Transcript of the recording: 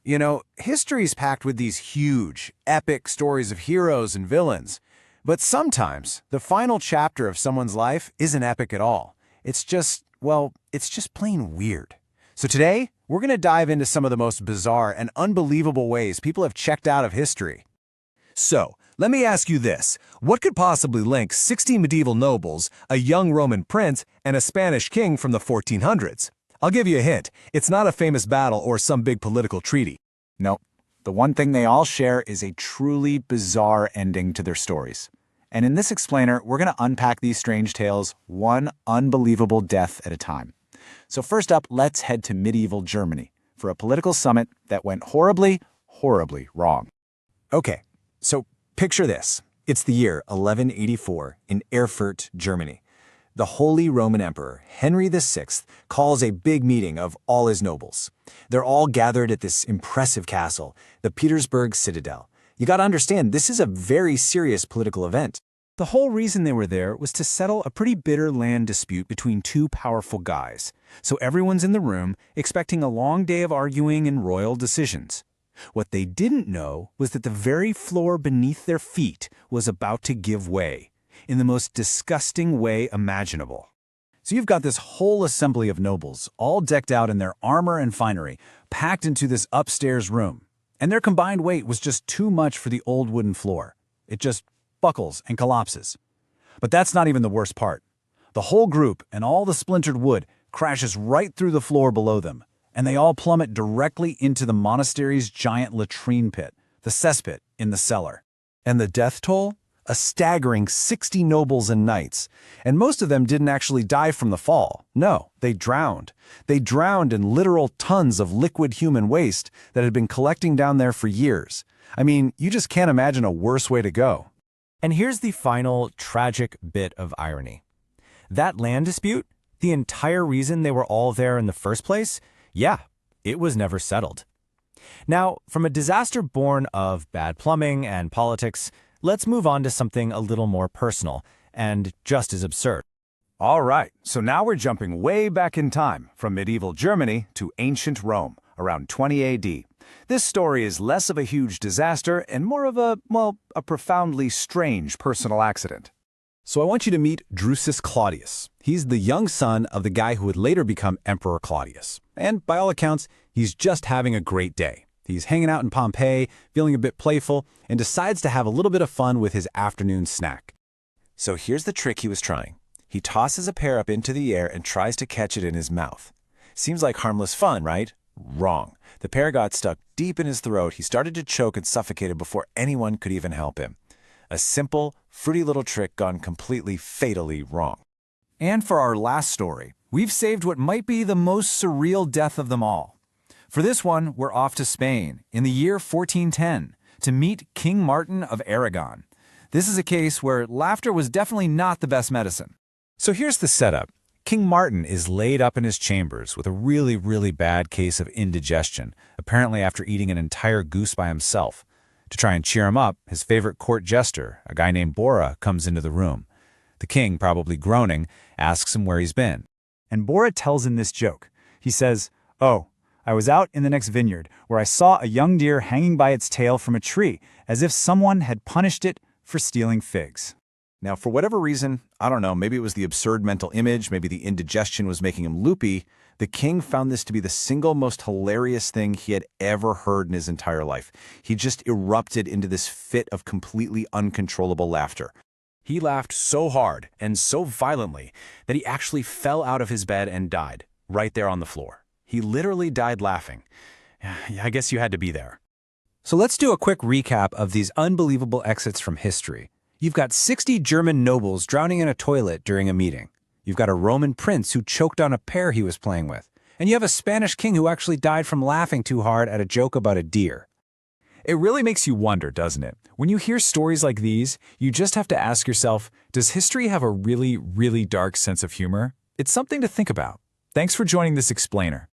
You know, history's packed with these huge, epic stories of heroes and villains. But sometimes, the final chapter of someone's life isn't epic at all. It's just, well, it's just plain weird. So today, we're going to dive into some of the most bizarre and unbelievable ways people have checked out of history. So, let me ask you this. What could possibly link 60 medieval nobles, a young Roman prince, and a Spanish king from the 1400s? I'll give you a hint. It's not a famous battle or some big political treaty. Nope. The one thing they all share is a truly bizarre ending to their stories. And in this explainer, we're going to unpack these strange tales one unbelievable death at a time. So first up, let's head to medieval Germany for a political summit that went horribly, horribly wrong. Okay, so picture this. It's the year 1184 in Erfurt, Germany. The Holy Roman Emperor, Henry VI, calls a big meeting of all his nobles. They're all gathered at this impressive castle, the Petersburg Citadel. You gotta understand, this is a very serious political event. The whole reason they were there was to settle a pretty bitter land dispute between two powerful guys. So everyone's in the room, expecting a long day of arguing and royal decisions. What they didn't know was that the very floor beneath their feet was about to give way, in the most disgusting way imaginable. So you've got this whole assembly of nobles, all decked out in their armor and finery, packed into this upstairs room. And their combined weight was just too much for the old wooden floor. It just buckles and collapses. But that's not even the worst part. The whole group and all the splintered wood crashes right through the floor below them, and they all plummet directly into the monastery's giant latrine pit, the cesspit in the cellar. And the death toll? A staggering 60 nobles and knights. And most of them didn't actually die from the fall. No, they drowned. They drowned in literal tons of liquid human waste that had been collecting down there for years. I mean, you just can't imagine a worse way to go. And here's the final tragic bit of irony. That land dispute, the entire reason they were all there in the first place, yeah, it was never settled. Now, from a disaster born of bad plumbing and politics, let's move on to something a little more personal and just as absurd. All right, so now we're jumping way back in time, from medieval Germany to ancient Rome, around 20 AD. This story is less of a huge disaster and more of a profoundly strange personal accident. So I want you to meet Drusus Claudius. He's the young son of the guy who would later become Emperor Claudius. And by all accounts, he's just having a great day. He's hanging out in Pompeii, feeling a bit playful, and decides to have a little bit of fun with his afternoon snack. So here's the trick he was trying. He tosses a pear up into the air and tries to catch it in his mouth. Seems like harmless fun, right? Wrong. The pear got stuck deep in his throat. He started to choke and suffocated before anyone could even help him. A simple, fruity little trick gone completely fatally wrong. And for our last story, we've saved what might be the most surreal death of them all. For this one, we're off to Spain in the year 1410 to meet King Martin of Aragon. This is a case where laughter was definitely not the best medicine. So here's the setup. King Martin is laid up in his chambers with a really, really bad case of indigestion, apparently after eating an entire goose by himself. To try and cheer him up, his favorite court jester, a guy named Bora, comes into the room. The king, probably groaning, asks him where he's been. And Bora tells him this joke. He says, "Oh, I was out in the next vineyard where I saw a young deer hanging by its tail from a tree, as if someone had punished it for stealing figs." Now, for whatever reason, I don't know, maybe it was the absurd mental image, maybe the indigestion was making him loopy, the king found this to be the single most hilarious thing he had ever heard in his entire life. He just erupted into this fit of completely uncontrollable laughter. He laughed so hard and so violently that he actually fell out of his bed and died, right there on the floor. He literally died laughing. I guess you had to be there. So let's do a quick recap of these unbelievable exits from history. You've got 60 German nobles drowning in a toilet during a meeting. You've got a Roman prince who choked on a pear he was playing with. And you have a Spanish king who actually died from laughing too hard at a joke about a deer. It really makes you wonder, doesn't it? When you hear stories like these, you just have to ask yourself, does history have a really, really dark sense of humor? It's something to think about. Thanks for joining this explainer.